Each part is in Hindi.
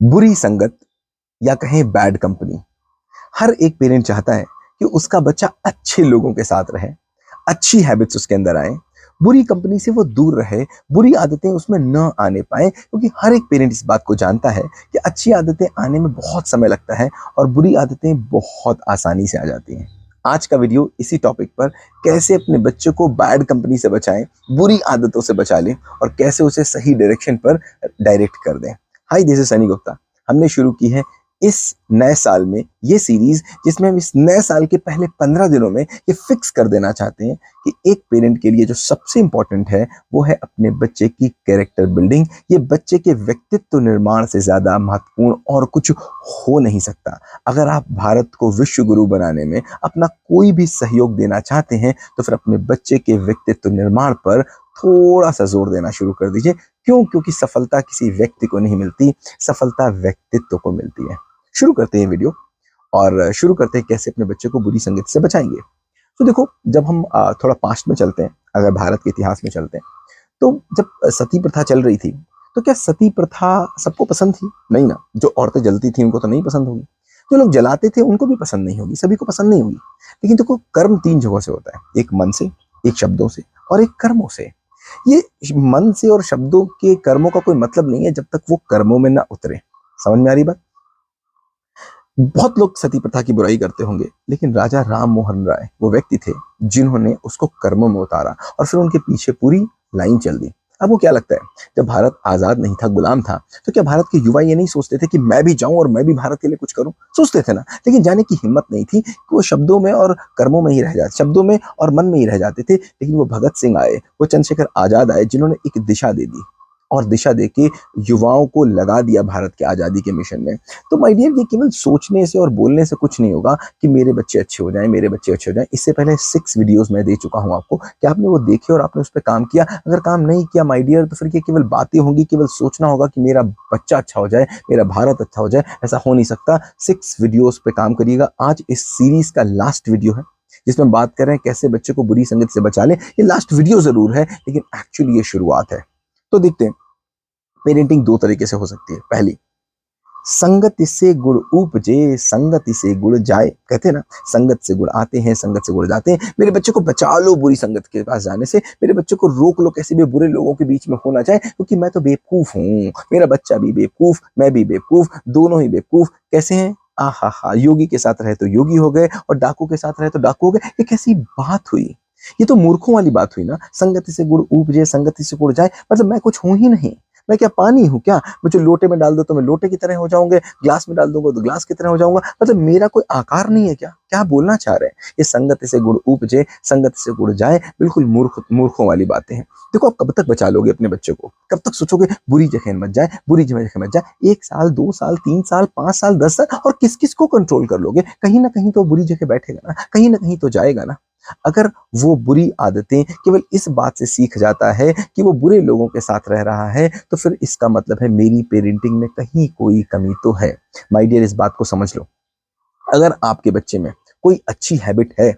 बुरी संगत या कहें बैड कंपनी, हर एक पेरेंट चाहता है कि उसका बच्चा अच्छे लोगों के साथ रहे, अच्छी हैबिट्स उसके अंदर आए, बुरी कंपनी से वो दूर रहे, बुरी आदतें उसमें न आने पाए, क्योंकि हर एक पेरेंट इस बात को जानता है कि अच्छी आदतें आने में बहुत समय लगता है और बुरी आदतें बहुत आसानी से आ जाती हैं। आज का वीडियो इसी टॉपिक पर, कैसे अपने बच्चे को बैड कंपनी से बचाएं, बुरी आदतों से बचा लें और कैसे उसे सही डायरेक्शन पर डायरेक्ट कर दें। हाय, दिस इज सनी गुप्ता। हमने शुरू की है इस नए साल में ये सीरीज, जिसमें हम इस नए साल के पहले 15 दिनों में ये फिक्स कर देना चाहते हैं कि एक पेरेंट के लिए जो सबसे इंपॉर्टेंट है वो है अपने बच्चे की कैरेक्टर बिल्डिंग। ये बच्चे के व्यक्तित्व निर्माण से ज्यादा महत्वपूर्ण और कुछ हो नहीं सकता। अगर आप भारत को विश्व गुरु बनाने में अपना कोई भी सहयोग देना चाहते हैं तो फिर अपने बच्चे के व्यक्तित्व निर्माण पर थोड़ा सा जोर देना शुरू कर दीजिए। क्यों? क्योंकि सफलता किसी व्यक्ति को नहीं मिलती, सफलता व्यक्तित्व को मिलती है। शुरू करते हैं वीडियो और शुरू करते हैं कैसे अपने बच्चे को बुरी संगत से बचाएंगे। तो देखो, जब हम थोड़ा पास्ट में चलते हैं, अगर भारत के इतिहास में चलते हैं, तो जब सती प्रथा चल रही थी, तो क्या सती प्रथा सबको पसंद थी? नहीं ना। जो औरतें जलती थी उनको तो नहीं पसंद होगी, जो लोग जलाते थे उनको भी पसंद नहीं होगी, सभी को पसंद नहीं होगी। लेकिन देखो, कर्म 3 जगहों से होता है, एक मन से, एक शब्दों से और एक कर्मों से। ये मन से और शब्दों के कर्मों का कोई मतलब नहीं है जब तक वो कर्मों में ना उतरे। समझ में आ रही बात? बहुत लोग सती प्रथा की बुराई करते होंगे, लेकिन राजा राम मोहन राय वो व्यक्ति थे जिन्होंने उसको कर्मों में उतारा और फिर उनके पीछे पूरी लाइन चल दी। अब वो क्या लगता है, जब भारत आजाद नहीं था, गुलाम था, तो क्या भारत के युवा ये नहीं सोचते थे कि मैं भी जाऊं और मैं भी भारत के लिए कुछ करूं? सोचते थे ना। लेकिन जाने की हिम्मत नहीं थी कि वो शब्दों में और कर्मों में ही रह जाते, शब्दों में और मन में ही रह जाते थे। लेकिन वो भगत सिंह आए, वो चंद्रशेखर आजाद आए, जिन्होंने एक दिशा दे दी और दिशा देके युवाओं को लगा दिया भारत के आजादी के मिशन में। तो माय डियर, ये केवल सोचने से और बोलने से कुछ नहीं होगा कि मेरे बच्चे अच्छे हो जाएं, मेरे बच्चे अच्छे हो जाएं। इससे पहले 6 वीडियोस मैं दे चुका हूं आपको, कि आपने वो देखे और आपने उस पर काम किया? अगर काम नहीं किया माय डियर, तो फिर ये केवल बातें होंगी, केवल सोचना होगा कि मेरा बच्चा अच्छा हो जाए, मेरा भारत अच्छा हो जाए। ऐसा हो नहीं सकता। 6 वीडियोस पे काम करिएगा। आज इस सीरीज का लास्ट वीडियो है, जिसमें बात कर रहे हैं कैसे बच्चे को बुरी संगत से बचा लें। ये लास्ट वीडियो जरूर है, लेकिन एक्चुअली ये शुरुआत है। तो देखते हैं, पेरेंटिंग 2 तरीके से हो सकती है। पहली, संगति से गुण उपजे, संगति से गुण जाए। कहते हैं ना, संगत से गुण आते हैं, संगत से गुण जाते हैं। मेरे बच्चे को बचा लो बुरी संगत के पास जाने से, मेरे बच्चे को रोक लो कैसे भी बुरे लोगों के बीच में होना चाहे, क्योंकि मैं तो बेवकूफ हूँ, मेरा बच्चा भी बेवकूफ, मैं भी बेवकूफ, दोनों ही बेवकूफ। कैसे हैं? आहा हा, योगी के साथ रहे तो योगी हो गए और डाकू के साथ रहे तो डाकू हो गए। ये कैसी बात हुई? ये तो मूर्खों वाली बात हुई ना। संगति से गुण उपजे, संगति से गुण जाए, मतलब मैं कुछ हूं ही नहीं। मैं क्या पानी हूँ क्या? मुझे लोटे में डाल दो तो मैं लोटे की तरह हो जाऊंगा, ग्लास में डाल दूंगा तो ग्लास की तरह हो जाऊंगा। मतलब मेरा कोई आकार नहीं है क्या? क्या बोलना चाह रहे हैं? ये संगति से गुण उपजे, संगति से गुण जाए, बिल्कुल मूर्खों वाली बातें हैं। देखो, आप कब तक बचा लोगे अपने बच्चे को? कब तक सोचोगे बुरी जगह मत जाए, बुरी जगह मत जाए? 1 साल, 2 साल, 3 साल, 5 साल, 10 साल, और किस किस को कंट्रोल कर लोगे? कहीं ना कहीं तो बुरी जगह बैठेगा ना, कहीं ना कहीं तो जाएगा ना। अगर वो बुरी आदतें केवल इस बात से सीख जाता है कि वो बुरे लोगों के साथ रह रहा है, तो फिर इसका मतलब है मेरी पेरेंटिंग में कहीं कोई कमी तो है। माय डियर, इस बात को समझ लो। अगर आपके बच्चे में कोई अच्छी हैबिट है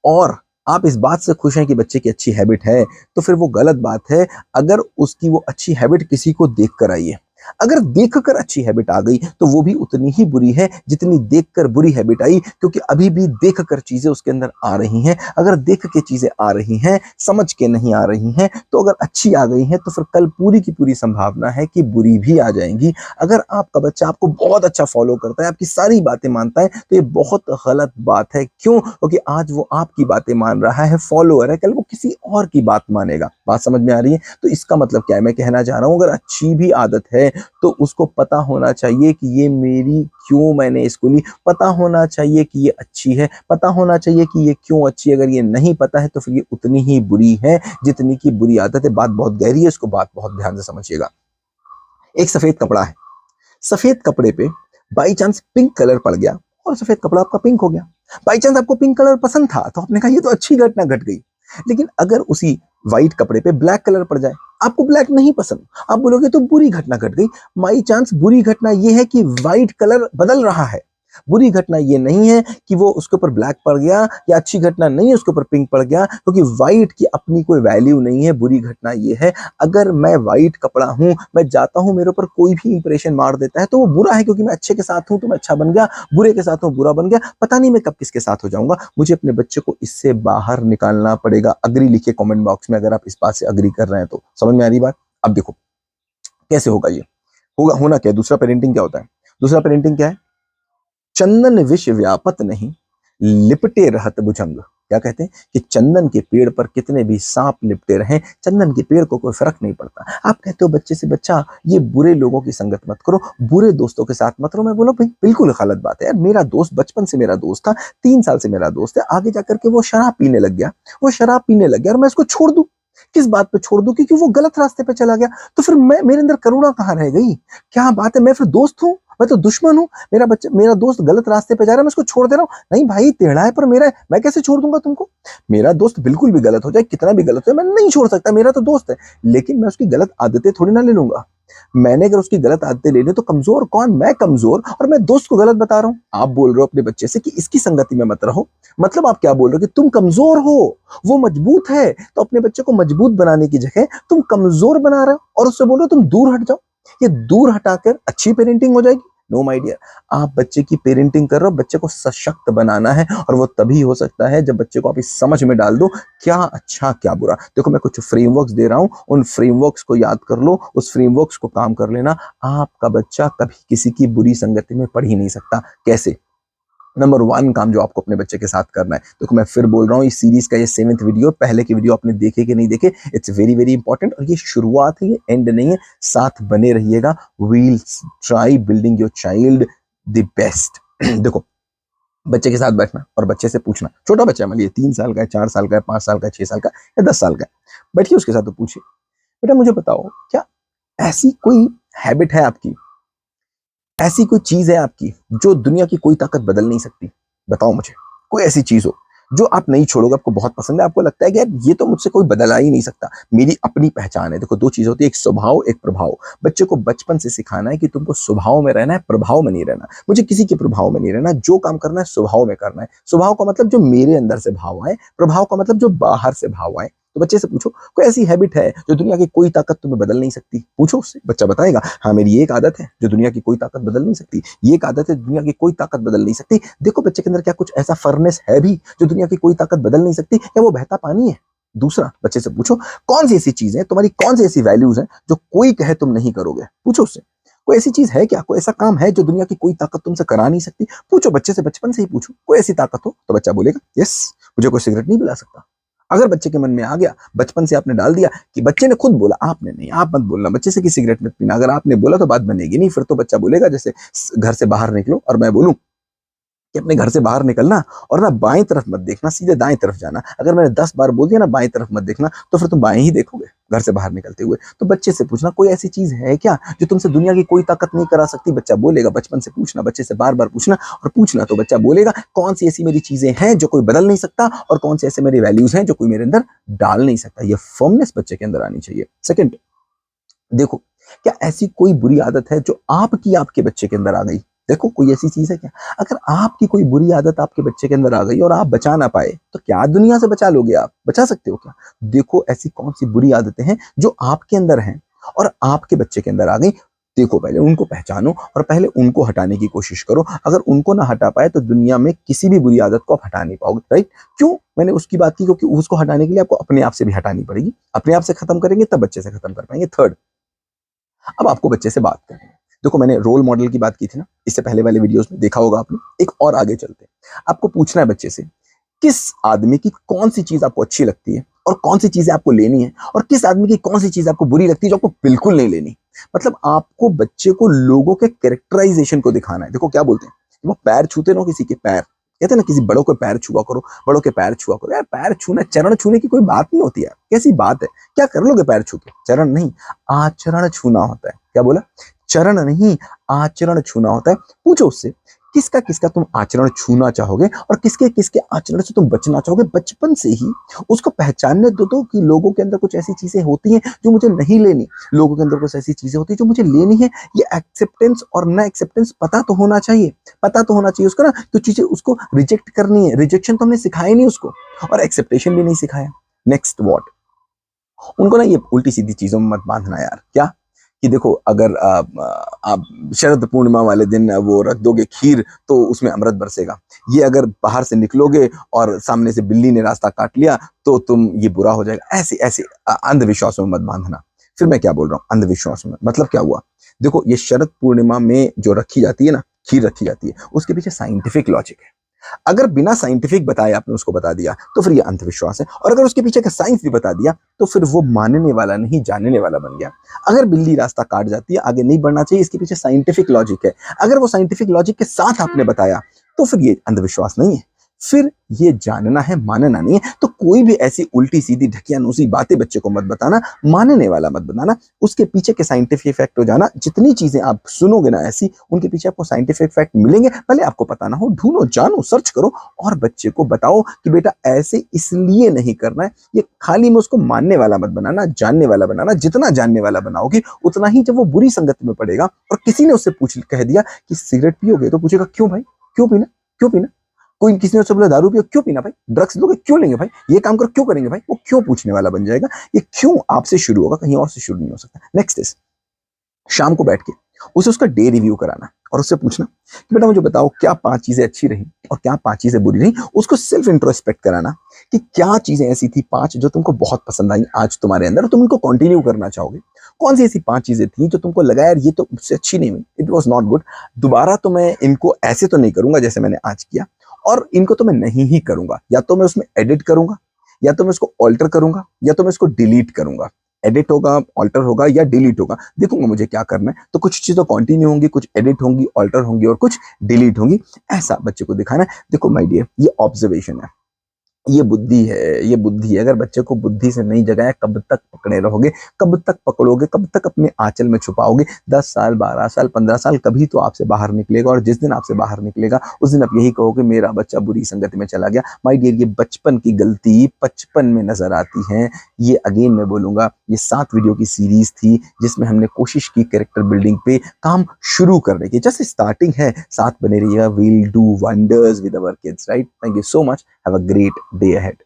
और आप इस बात से खुश हैं कि बच्चे की अच्छी हैबिट है, तो फिर वो गलत बात है अगर उसकी वो अच्छी हैबिट किसी को देख कर आई है। अगर देखकर अच्छी हैबिट आ गई तो वो भी उतनी ही बुरी है जितनी देखकर बुरी हैबिट आई, क्योंकि अभी भी देखकर चीजें उसके अंदर आ रही हैं। अगर देख के चीजें आ रही हैं, समझ के नहीं आ रही हैं, तो अगर अच्छी आ गई हैं तो फिर कल पूरी की पूरी संभावना है कि बुरी भी आ जाएंगी। अगर आपका बच्चा आपको बहुत अच्छा फॉलो करता है, आपकी सारी बातें मानता है, तो ये बहुत गलत बात है। क्यों? क्योंकि आज वो आपकी बातें मान रहा है, फॉलोअर है, कल वो किसी और की बात मानेगा। बात समझ में आ रही है? तो इसका मतलब क्या है? मैं कहना चाह रहा हूं, अगर अच्छी भी आदत है तो उसको पता होना चाहिए कि ये मेरी, क्यों मैंने इसको ली, पता होना चाहिए कि ये अच्छी है, पता होना चाहिए कि ये क्यों अच्छी है। अगर ये नहीं पता है तो फिर ये उतनी ही बुरी है जितनी की बुरी आदत है। बात बहुत गहरी है, इसको बात बहुत ध्यान से समझिएगा। एक सफेद कपड़ा है, सफेद कपड़े पे बाई चांस पिंक कलर पड़ गया और सफेद कपड़ा आपका पिंक हो गया। बाई चांस आपको पिंक कलर पसंद था तो आपने कहा ये तो अच्छी घटना घट गई। लेकिन अगर उसी व्हाइट कपड़े पे ब्लैक कलर पड़ जाए, आपको ब्लैक नहीं पसंद, आप बोलोगे तो बुरी घटना घट गई। बाई चांस बुरी घटना यह है कि व्हाइट कलर बदल रहा है, बुरी घटना ये नहीं है कि वो उसके ऊपर ब्लैक पड़ गया, या अच्छी घटना नहीं है उसके ऊपर पिंक पड़ गया, क्योंकि व्हाइट की अपनी कोई वैल्यू नहीं है। बुरी घटना ये है अगर मैं व्हाइट कपड़ा हूं, मैं जाता हूं, मेरे ऊपर कोई भी इंप्रेशन मार देता है तो वो बुरा है, क्योंकि मैं अच्छे के साथ हूं तो मैं अच्छा बन गया, बुरे के साथ हूं बुरा बन गया, पता नहीं मैं कब किसके साथ हो जाऊंगा। मुझे अपने बच्चे को इससे बाहर निकालना पड़ेगा। अग्री लिखिए कमेंट बॉक्स में अगर आप इस बात से अग्री कर रहे हैं तो। समझ में आ रही बात? अब देखो कैसे होगा ये। होगा होना क्या है, दूसरा पेरेंटिंग क्या होता है? दूसरा पेरेंटिंग क्या है? चंदन विष व्यापत नहीं, लिपटे रहत भुजंग। क्या कहते हैं कि चंदन के पेड़ पर कितने भी सांप लिपटे रहे, चंदन के पेड़ को कोई फर्क नहीं पड़ता। आप कहते हो बच्चे से, बच्चा ये बुरे लोगों की संगत मत करो, बुरे दोस्तों के साथ मत रहो। मैं बोला भाई बिल्कुल गलत बात है यार, मेरा दोस्त बचपन से मेरा दोस्त था, 3 साल से मेरा दोस्त है, आगे जाकर के वो शराब पीने लग गया, वो शराब पीने लग गया और मैं उसको छोड़ दूं? किस बात पे छोड़ दूं? क्योंकि वो गलत रास्ते पे चला गया। तो फिर मैं, मेरे अंदर करुणा कहाँ रह गई? क्या बात है, मैं फिर दोस्त हूँ? मैं तो दुश्मन हूँ? मेरा बच्चा, मेरा दोस्त गलत रास्ते पे जा रहा है, मैं उसको छोड़ दे रहा हूँ? नहीं भाई, टेढ़ा है पर मेरा है, मैं कैसे छोड़ दूंगा तुमको? मेरा दोस्त बिल्कुल भी गलत हो जाए, कितना भी गलत हो जाए, मैं नहीं छोड़ सकता, मेरा तो दोस्त है। लेकिन मैं उसकी गलत आदतें थोड़ी ना ले लूंगा। मैंने अगर उसकी गलत आदतें ले ली तो कमजोर कौन? मैं कमजोर, और मैं दोस्त को गलत बता रहा हूँ। आप बोल रहे हो अपने बच्चे से कि इसकी संगति में मत रहो, मतलब आप क्या बोल रहे हो कि तुम कमजोर हो, वो मजबूत है, तो अपने बच्चे को मजबूत बनाने की जगह तुम कमजोर बना रहे हो और उससे बोल रहे हो तुम दूर हट जाओ। ये दूर हटाकर अच्छी पेरेंटिंग हो जाएगी? नो माय डियर, आप बच्चे की पेरेंटिंग कर रहे हो, बच्चे को सशक्त बनाना है, और वो तभी हो सकता है जब बच्चे को आप इस समझ में डाल दो क्या अच्छा क्या बुरा। देखो मैं कुछ फ्रेमवर्क्स दे रहा हूं, उन फ्रेमवर्क्स को याद कर लो, उस फ्रेमवर्क्स को काम कर लेना। आपका बच्चा कभी किसी की बुरी संगति में पड़ ही नहीं सकता। कैसे? नंबर 1 काम जो आपको अपने बच्चे के साथ करना है, देखो मैं फिर बोल रहा हूँ, इस सीरीज का ये 7th वीडियो, पहले के वीडियो आपने देखे कि नहीं देखे, इट्स वेरी वेरी इंपॉर्टेंट, और ये शुरुआत है, ये एंड नहीं है। साथ बने रहिएगा। We'll try building your child the best. देखो बच्चे के साथ बैठना और बच्चे से पूछना, छोटा बच्चा है, मान लीजिए 3 साल का है, 4 साल का है, 5 साल का है, 6 साल का या 10 साल का है, बैठिए उसके साथ तो पूछिए, बेटा मुझे बताओ, क्या ऐसी कोई हैबिट है आपकी, ऐसी कोई चीज है आपकी जो दुनिया की कोई ताकत बदल नहीं सकती? बताओ मुझे, कोई ऐसी चीज हो जो आप नहीं छोड़ोगे, आपको बहुत पसंद है, आपको लगता है कि यार ये तो मुझसे कोई बदला ही नहीं सकता, मेरी अपनी पहचान है। देखो 2 चीजें होती है, एक स्वभाव, एक प्रभाव। बच्चे को बचपन से सिखाना है कि तुमको स्वभाव में रहना है, प्रभाव में नहीं रहना। मुझे किसी के प्रभाव में नहीं रहना, जो काम करना है स्वभाव में करना है। स्वभाव का मतलब जो मेरे अंदर से भाव आए, प्रभाव का मतलब जो बाहर से भाव आए। तो बच्चे से पूछो कोई ऐसी हैबिट है जो दुनिया की कोई ताकत तुम्हें बदल नहीं सकती? पूछो उससे, बच्चा बताएगा हाँ मेरी ये एक आदत है जो दुनिया की कोई ताकत बदल नहीं सकती, ये एक आदत है दुनिया की कोई ताकत बदल नहीं सकती। देखो बच्चे के अंदर क्या कुछ ऐसा फर्नेस है भी जो दुनिया की कोई ताकत बदल नहीं सकती, या वो बहता पानी है? दूसरा, बच्चे से पूछो कौन सी ऐसी चीजें तुम्हारी, कौन सी ऐसी वैल्यूज हैं जो कोई कहे तुम नहीं करोगे? पूछो उससे, कोई ऐसी चीज है क्या, कोई ऐसा काम है जो दुनिया की कोई ताकत तुमसे करा नहीं सकती? पूछो बच्चे से, बचपन से ही पूछो कोई ऐसी ताकत हो, तो बच्चा बोलेगा यस, मुझे कोई सिगरेट नहीं पिला सकता। अगर बच्चे के मन में आ गया, बचपन से आपने डाल दिया कि बच्चे ने खुद बोला, आपने नहीं, आप मत बोलना बच्चे से कि सिगरेट मत पीना, अगर आपने बोला तो बात बनेगी नहीं। फिर तो बच्चा बोलेगा, जैसे घर से बाहर निकलो और मैं बोलूं कि अपने घर से बाहर निकलना और ना बाएं तरफ मत देखना, सीधे दाएं तरफ जाना, अगर मैंने 10 बार बोल दिया ना बाएं तरफ मत देखना, तो फिर तुम बाएं ही देखोगे घर से बाहर निकलते हुए। तो बच्चे से पूछना कोई ऐसी चीज है क्या जो तुमसे दुनिया की कोई ताकत नहीं करा सकती? बच्चा बोलेगा। बचपन से पूछना, बच्चे से बार बार पूछना, और पूछना तो बच्चा बोलेगा कौन सी ऐसी मेरी चीजें हैं जो कोई बदल नहीं सकता, और कौन से ऐसे मेरी वैल्यूज हैं जो कोई मेरे अंदर डाल नहीं सकता। ये फर्मनेस बच्चे के अंदर आनी चाहिए। सेकंड, देखो क्या ऐसी कोई बुरी आदत है जो आपके बच्चे के अंदर आ गई? देखो कोई ऐसी चीज है क्या? अगर आपकी कोई बुरी आदत आपके बच्चे के अंदर आ गई और आप बचा ना पाए, तो क्या दुनिया से बचा लोगे? आप बचा सकते हो क्या? देखो ऐसी कौन सी बुरी आदतें हैं जो आपके अंदर हैं और आपके बच्चे के अंदर आ गई। देखो पहले उनको पहचानो और पहले उनको हटाने की कोशिश करो। अगर उनको ना हटा पाए तो दुनिया में किसी भी बुरी आदत को आप हटा नहीं पाओगे। राइट? क्यों मैंने उसकी बात की? क्योंकि उसको हटाने के लिए आपको अपने आप से भी हटानी पड़ेगी। अपने आप से खत्म करेंगे तब बच्चे से खत्म कर पाएंगे। थर्ड, अब आपको बच्चे से बात करनी है। देखो मैंने रोल मॉडल की बात की थी ना, इससे पहले वाले वीडियोस में देखा होगा आपने। एक और आगे चलते हैं, आपको पूछना है बच्चे से किस आदमी की कौन सी चीज आपको अच्छी लगती है और कौन सी चीजें आपको लेनी है, और किस आदमी की कौन सी चीज आपको बुरी लगती है जो आपको बिल्कुल नहीं लेनी। मतलब आपको बच्चे को लोगों के कैरेक्टराइजेशन को दिखाना है। देखो क्या बोलते हैं, वो पैर छूते ना किसी के पैर, कहते हैं ना किसी बड़ों के पैर छुआ करो, बड़ों के पैर छुआ करो। यार पैर छूना, चरण छूने की कोई बात नहीं होती यार, कैसी बात है? क्या कर लोगे पैर छू के? चरण नहीं, आचरण छूना होता है। क्या बोला? चरण नहीं, आचरण छूना होता है। पूछो उससे किसका किसका तुम आचरण छूना चाहोगे और किसके किसके आचरण से तुम बचना चाहोगे। बचपन से ही उसको पहचानने दो कि लोगों के अंदर कुछ ऐसी चीजें होती हैं जो मुझे नहीं लेनी, लोगों के अंदर कुछ ऐसी चीजें होती है जो मुझे लेनी है। ये एक्सेप्टेंस और ना एक्सेप्टेंस पता तो होना चाहिए, पता तो होना चाहिए उसको ना, तो चीजें उसको रिजेक्ट करनी है। रिजेक्शन तो हमने सिखाया नहीं उसको, और एक्सेप्टेशन भी नहीं सिखाया। नेक्स्ट व्हाट, उनको ना ये उल्टी सीधी चीजों में मत बांधना यार। क्या कि देखो, अगर आप शरद पूर्णिमा वाले दिन वो रख दोगे खीर तो उसमें अमृत बरसेगा, ये अगर बाहर से निकलोगे और सामने से बिल्ली ने रास्ता काट लिया तो तुम ये बुरा हो जाएगा। ऐसे ऐसे अंधविश्वासों में मत बांधना। फिर मैं क्या बोल रहा हूँ अंधविश्वास में, मतलब क्या हुआ, देखो ये शरद पूर्णिमा में जो रखी जाती है ना, खीर रखी जाती है, उसके पीछे साइंटिफिक लॉजिक है। अगर बिना साइंटिफिक बताए आपने उसको बता दिया तो फिर ये अंधविश्वास है, और अगर उसके पीछे का साइंस भी बता दिया तो फिर वो मानने वाला नहीं जानने वाला बन गया। अगर बिल्ली रास्ता काट जाती है, आगे नहीं बढ़ना चाहिए, इसके पीछे साइंटिफिक लॉजिक है। अगर वो साइंटिफिक लॉजिक के साथ आपने बताया तो फिर ये अंधविश्वास नहीं है, फिर ये जानना है, मानना नहीं है। तो कोई भी ऐसी उल्टी सीधी ढकियानुसी बातें बच्चे को मत बताना, मानने वाला मत बताना, उसके पीछे के साइंटिफिक फैक्ट हो जाना। जितनी चीजें आप सुनोगे ना ऐसी, उनके पीछे आपको साइंटिफिक फैक्ट मिलेंगे, भले आपको पता ना हो, ढूंढो, जानो, सर्च करो और बच्चे को बताओ कि बेटा ऐसे इसलिए नहीं करना है। ये खाली में उसको मानने वाला मत बनाना, जानने वाला बनाना। जितना जानने वाला बनाओगे उतना ही जब वो बुरी संगत में पड़ेगा और किसी ने उससे पूछ कह दिया कि सिगरेट पियोगे, तो पूछेगा क्यों भाई, क्यों पीना, क्यों पीना। कोई किसी ने उससे बोला दारू पियो, क्यों पीना भाई, ड्रग्स लोगे, क्यों लेंगे भाई, ये काम करो, क्यों करेंगे भाई, वो क्यों पूछने वाला बन जाएगा। ये क्यों आपसे शुरू होगा, कहीं और से शुरू नहीं हो सकता। नेक्स्ट इज, शाम को बैठ के उसे उसका डे रिव्यू कराना और उससे पूछना कि बेटा मुझे बताओ क्या 5 चीजें अच्छी रही और क्या 5 चीजें बुरी रही। उसको सेल्फ इंट्रोस्पेक्ट कराना कि क्या चीजें ऐसी थी 5 जो तुमको बहुत पसंद आई आज तुम्हारे अंदर और तुम इनको कंटिन्यू करना चाहोगे। कौन सी ऐसी 5 चीजें थी जो तुमको लगा यार ये तो मुझसे अच्छी नहीं हुई, इट वॉज नॉट गुड, दोबारा तो मैं इनको ऐसे तो नहीं करूंगा जैसे मैंने आज किया, और इनको तो मैं नहीं ही करूंगा, या तो मैं उसमें एडिट करूंगा, या तो मैं इसको ऑल्टर करूंगा, या तो मैं इसको डिलीट करूंगा। एडिट होगा, ऑल्टर होगा या डिलीट होगा, देखूंगा मुझे क्या करना है। तो कुछ चीजें कंटिन्यू होंगी, कुछ एडिट होंगी, ऑल्टर होंगी और कुछ डिलीट होंगी। ऐसा बच्चे को दिखाना है। देखो माय डियर, ये ऑब्जर्वेशन है, ये बुद्धि है, ये बुद्धि है। अगर बच्चे को बुद्धि से नहीं जगाया, कब तक पकड़े रहोगे, कब तक पकड़ोगे, कब तक अपने आंचल में छुपाओगे। 10 साल, 12 साल, 15 साल, कभी तो आपसे बाहर निकलेगा, और जिस दिन आपसे बाहर निकलेगा उस दिन आप यही कहोगे मेरा बच्चा बुरी संगत में चला गया। माय डियर, ये बचपन की गलती बचपन में नजर आती है। ये अगेन मैं बोलूंगा, ये 7 वीडियो की सीरीज थी जिसमें हमने कोशिश की कैरेक्टर बिल्डिंग पे काम शुरू करने की। जस्ट स्टार्टिंग है, साथ बने रहिएगा, we'll do wonders with our kids, right. Thank you so much, have a great day ahead.